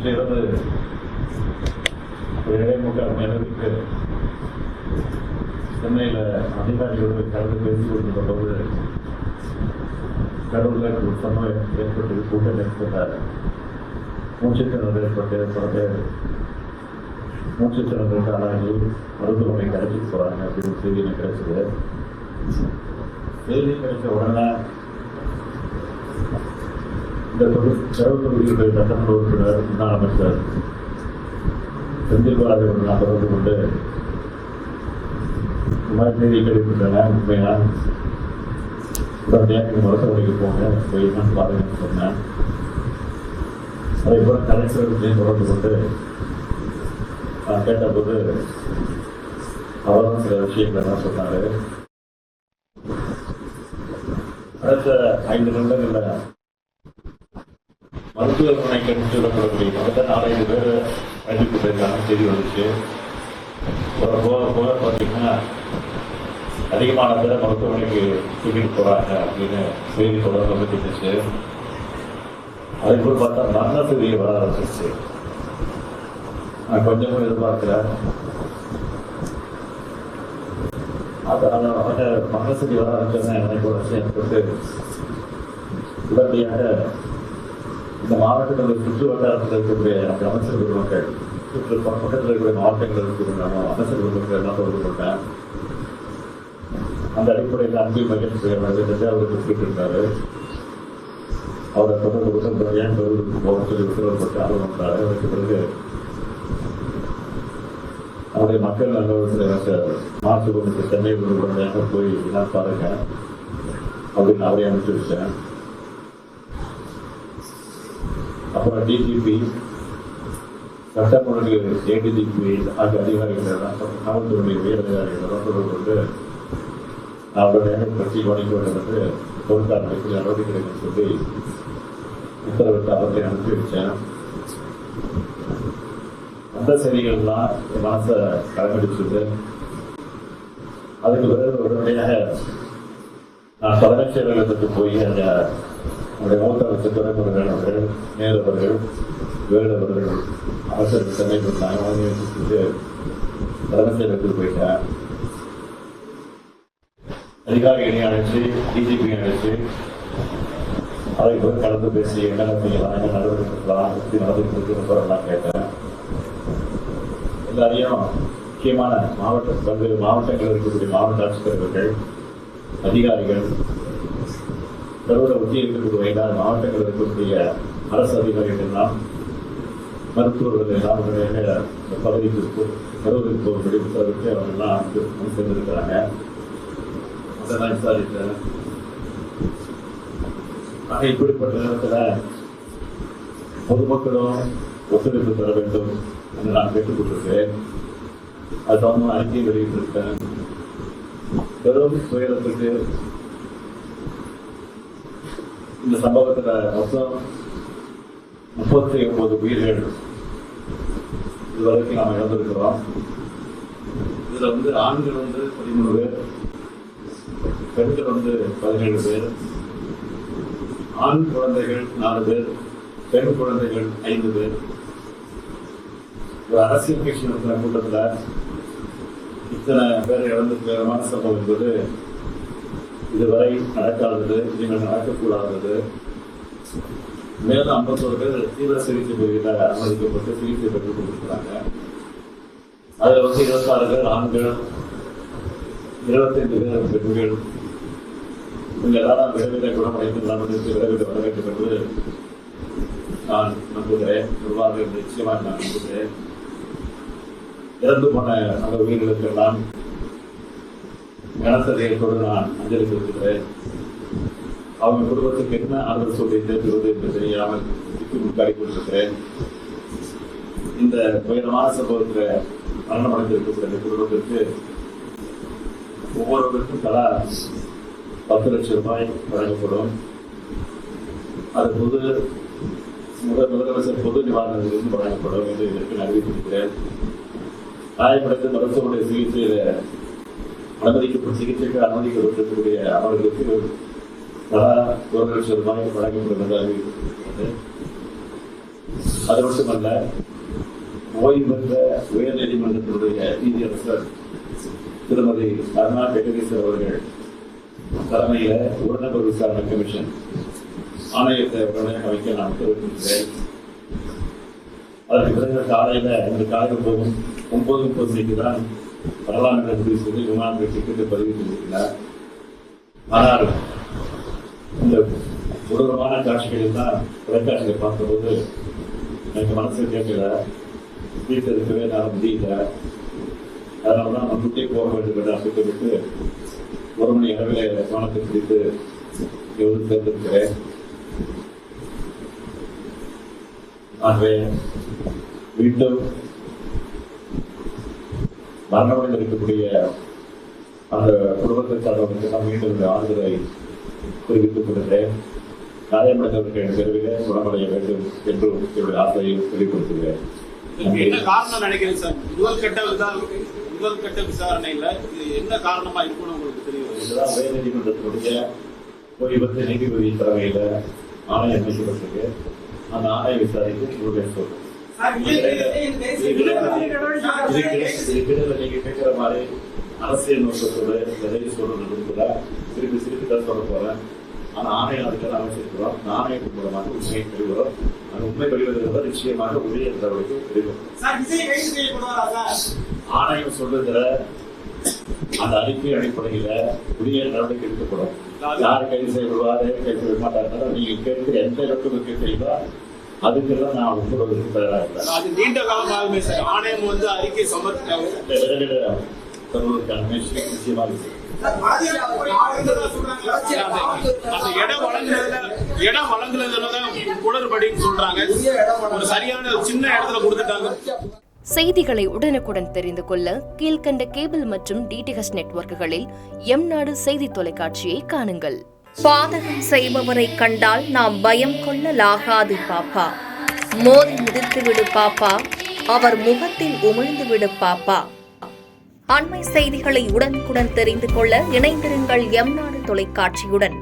நேற்று இரவு 7:45 நேரத்துக்கு சென்னையில் அதிகாரிகளோடு கலந்து பேசிக் கொண்டிருந்த போது கடவுளில் ஒரு சமயம் ஏற்பட்டு கூட்டம் ஏற்பட்டார். மூச்சுத்திறன் ஏற்பட்டு பல பேர் மூச்சுத்திறனுக்கு ஆளாகி மருத்துவமனைக்கு அழைச்சிட்டு போகிறாங்க அப்படின்னு செய்தி கிடைச்சது. செய்தி கிடைச்ச உடனே இந்த சிறப்பு தொகுதிகளுடைய சட்டமன்ற உறுப்பினர் முன்னாள் அமைச்சர் செந்தில் பாலாஜி நான் தொடர்பு கொண்டு இந்த மாதிரி செய்தி கிடைக்கின்றன, உண்மையா உடனடியாக நீங்கள் மருத்துவமனைக்கு போங்க, போய் என்னன்னு பாருங்கன்னு சொன்னேன். அதே போல கலெக்டர்களையும் தொடர்பு கொண்டு நான் கேட்டபோது அவரும் சில விஷயங்கள் தான் சொன்னார். அடுத்த 5 நிமிடங்களில் மருத்துவமனைக்கு எடுத்து சொல்லப்படக்கூடிய முதல்ல 4-5 பேர் அழைத்து போயிருக்காங்க செய்தி வந்துச்சு. போக பார்த்தீங்கன்னா அதிகமான பேரை மருத்துவமனைக்கு தூக்கிட்டு போகிறாங்க அப்படின்னு செய்தி தொடர்ந்து வந்து இருந்துச்சு. அதுக்கு பார்த்தா நல்ல செய்தியை வர ஆரம்பிச்சிருச்சு. நான் கொஞ்சமும் எதிர்பார்க்கிறேன். அதை நல்ல செய்தி வர ஆரம்பிச்சோன்னா எனக்கு ஒரு விஷயம் ஏற்பட்டு உடனடியாக இந்த மாவட்டத்தில் சுற்று வட்டாரத்தில் இருக்கக்கூடிய அமைச்சர் பெருமக்கள், பக்கத்தில் இருக்கக்கூடிய மாவட்டங்கள் இருக்கக்கூடிய அமைச்சர் பெருமக்கள் எல்லாம் தொடர்பு கொண்டேன். அந்த அடிப்படையில் அன்பு மகிழ்ச்சி அவருக்கு கூப்பிட்டிருந்தாரு. அவரை தொடர்பு கொண்டு ஏன் தொழிலுக்கு போக சொல்லி உத்தரவுப்பட்டு ஆர்வம் பண்ணாரு. அதற்கு பிறகு அவருடைய மக்கள் நலவரத்தில் மாற்று கொண்டு சென்னை உடனடியாக போய் நான் பாருங்க அப்படின்னு அவரை அனுப்பிச்சு வச்சேன். அப்புறம் டிஜிபி, சட்டம் ஒழுங்கு ஏடிஜிபி ஆகிய அதிகாரிகள் காவல்துறை உயர் அதிகாரிகள் தொடர்பு கொண்டு அவருடைய பற்றி கவனிக்க வேண்டும் என்று பொருட்கார நடவடிக்கை சொல்லி உத்தரவிட்டு அவர்களை அனுப்பி வச்சேன். அந்த செய்திகள்லாம் என் மனசை கலங்கடிச்சது. அதுக்கு பிறகு உடனடியாக நான் தலைமைச் செயலகத்துக்கு போய் அந்த நம்முடைய மூத்த அமைச்சர் துறைமுருகன் அவர்கள், நேரு அவர்கள், வேலு அவர்கள் அமைச்சருக்கு சென்னை போட்டாங்க. தலைமைச் செயலகத்துக்கு போயிட்டேன். அதிகாரிகளையும் அழைச்சி டிஜிபியை அழைச்சி அதை கூட கலந்து பேசி என்னென்ன செய்யலாம், என்ன நடவடிக்கை எடுக்கலாம், எப்படி நடவடிக்கை கேட்டேன். எல்லாரையும் முக்கியமான பல்வேறு மாவட்டங்களில் இருக்கக்கூடிய மாவட்ட ஆட்சித்தலைவர்கள், அதிகாரிகள், நடுவில் ஒட்டி இருக்கக்கூடிய எல்லா மாவட்டங்களில் இருக்கக்கூடிய அரசு அதிகாரிகள் எல்லாம், மருத்துவர்கள் எல்லாம் பகுதிக்கு நடுவில் போகும்படி உத்தரவிட்டு அவர்கள்லாம் முன் சென்றிருக்கிறாங்க. அதெல்லாம் விசாரித்தேன். ஆக இப்படிப்பட்ட நேரத்தில் பொதுமக்களும் ஒத்துழைப்பு தர வேண்டும் என்று நான் கேட்டுக்கொண்டிருக்கேன். அது சம்பந்தமாக அறிக்கையை வெளியிட்டிருக்கேன். பெரும் துயரத்துக்கு இந்த சம்பவத்தில் மொத்தம் 39 உயிர்கள் இதுவரைக்கும் நாம் இழந்திருக்கிறோம். இதில் ஆண்கள் 13 பேர், பெண்கள் 17 பேர், ஆண் குழந்தைகள் 4 பேர், பெண் குழந்தைகள் 5 பேர். ஒரு அரசியல் கட்சி நடத்தின கூட்டத்தில் இத்தனை பேர் இழந்திருக்கிற சம்பவம் என்பது இதுவரை நடக்காதது, நீங்கள் நடக்கக்கூடாதது. மேலும் 51 பேர் தீவிர சிகிச்சை பிரிவில் அனுமதிக்கப்பட்டு சிகிச்சை பெற்றுக் கொண்டிருக்கிறாங்க. அதில் 26 பேர் ஆண்கள், 25 பேர் பெண்கள். இவங்க எல்லாரும் விரைவில் குணமடைந்து நலமடைந்து விரைவில் வர வேண்டும் என்று நான் நம்புகிறேன். நிர்வாகம் நிச்சயமாக நான் நம்புகிறேன். இறந்து போன அந்த உயிர்களுக்கெல்லாம் கனசதையத்தோடு நான் அஞ்சலி செலுத்துகிறேன். அவங்க குடும்பத்துக்கு என்ன ஆறுதல் சொல்லி தேர்வுவது என்று தெரியாமல் முன்காடி கொண்டிருக்கிறேன். இந்த துயரமான சம்பவத்தில் மரணமடைந்திருக்கக்கூடிய குடும்பத்திற்கு ஒவ்வொருவருக்கும் தலா 10 லட்சம் ரூபாய் வழங்கப்படும். அது முதலமைச்சர் பொது நிவாரணத்திலிருந்து வழங்கப்படும் என்று இதற்கு அறிவித்திருக்கிறேன். காயப்படைந்த மருத்துவமனை சிகிச்சையில் சிகிச்சைக்கு அனுமதிக்கப்பட்டிருக்கக்கூடிய அவர்களுக்கு தலா 1 லட்சம் ரூபாய் வழங்கப்படும் என்று அறிவிக்கப்பட்டிருக்கிறது. அது மட்டுமல்ல, ஓய்வு பெற்ற உயர் நீதிமன்றத்தினுடைய நீதியரசர் திருமதி அருணா வெங்கடேஸ்வர் அவர்கள் தலைமையில ஒரு நபர் விசாரணை கமிஷன் ஆணையத்தை அமைக்க நான் உத்தரவிட்டிருக்கிறேன். அதற்கு பிறகு இந்த காலையில் போகும் 9:30 மணிக்கு தான் வரலாம் என்ற முடிவு செய்து விமானத்தில் டிக்கெட்டை பதிவு செய்திருக்கிறார். ஆனால் இந்த கொடூரமான காட்சிகளில் தான் தொலைக்காட்சியை பார்த்தபோது எனக்கு மனசு கேட்கல, வீட்டில் இருக்கவே நான் முடியல. அதனாலதான் முன்கூட்டியே போக வேண்டும் என்று ஆசைப்பட்டு 1 மணி அளவில் விமானத்தை பிடித்து தேர்ந்தெடுக்கிறேன். ஆகவே மீண்டும் மரணத்தில் இருக்கக்கூடிய அந்த குடும்பத்திற்காக மீண்டும் ஆறுதலை தெரிவித்துக் கொள்கிறேன். காயமடைந்தவர்கள் விரைவில் குணமடைய வேண்டும் என்று என்னுடைய ஆசையை வெளிப்படுத்துகிறேன். என்ன காரணம் நினைக்கிறேன் சார்? முதல் கட்ட விசாரணையில இது என்ன காரணமா இருக்குன்னு உங்களுக்கு தெரியும்? இதுதான் உயர் நீதிமன்றத்தினுடைய ஓய்வு நீதிபதி தலைமையில ஆணையம் அமைக்கப்பட்டிருக்கு. அந்த ஆணைய விசாரித்து உங்களுடைய சொல்றேன். நீங்க கேட்கிற மாதிரி அரசியல் நோக்கத்தோடு எதையும் சொல்றது திருப்பி தான் சொல்ல போறேன். ஆனா ஆணையம் அதுக்கெல்லாம் அமைச்சிருக்கிறோம். அந்த ஆணையத்தின் மூலமாக உண்மையை பெறுகிறோம். அந்த உண்மை வெளிவருகிறத நிச்சயமாக உரிய நடவடிக்கை பெறுகிறோம். ஆணையம் சொல்லுகிற அந்த அறிக்கை அடிப்படையில உரிய நடவடிக்கை எடுக்கப்படும். யார் கைது செய்யப்படுவார், கைது செய்ய மாட்டாங்க, நீங்க கேட்கிற எந்த இடத்துக்கு கேட்கிறீங்களோ அதுக்கெல்லாம் நான் ஒப்புக்கொள்வதற்கு தயாராக இல்லை. அது நீண்ட காலமாகவே சார் ஆணையம் அறிக்கை சமர்ப்பிக்க சொல்வதற்கான முயற்சி நிச்சயமாக இருக்கு. இடம் வழங்குறதுலதான் குளறுபடின்னு சொல்றாங்க. ஒரு சரியான சின்ன இடத்துல கொடுத்துட்டாங்க. செய்திகளை உடனுக்குடன் தெரிந்து கொள்ள கீழ்கண்ட கேபிள் மற்றும் டிடிஹெச் நெட்வொர்க்குகளில் எம்நாடு செய்தி தொலைக்காட்சியை காணுங்கள். பாதகம் செய்பவரை கண்டால் நாம் பயம் கொள்ளலாகாது பாப்பா. மோதி மிதித்துவிடு பாப்பா, அவர் முகத்தில் உமிழ்ந்துவிடு பாப்பா. அண்மை செய்திகளை உடனுக்குடன் தெரிந்து கொள்ள இணைந்திருங்கள் எம்நாடு தொலைக்காட்சியுடன்.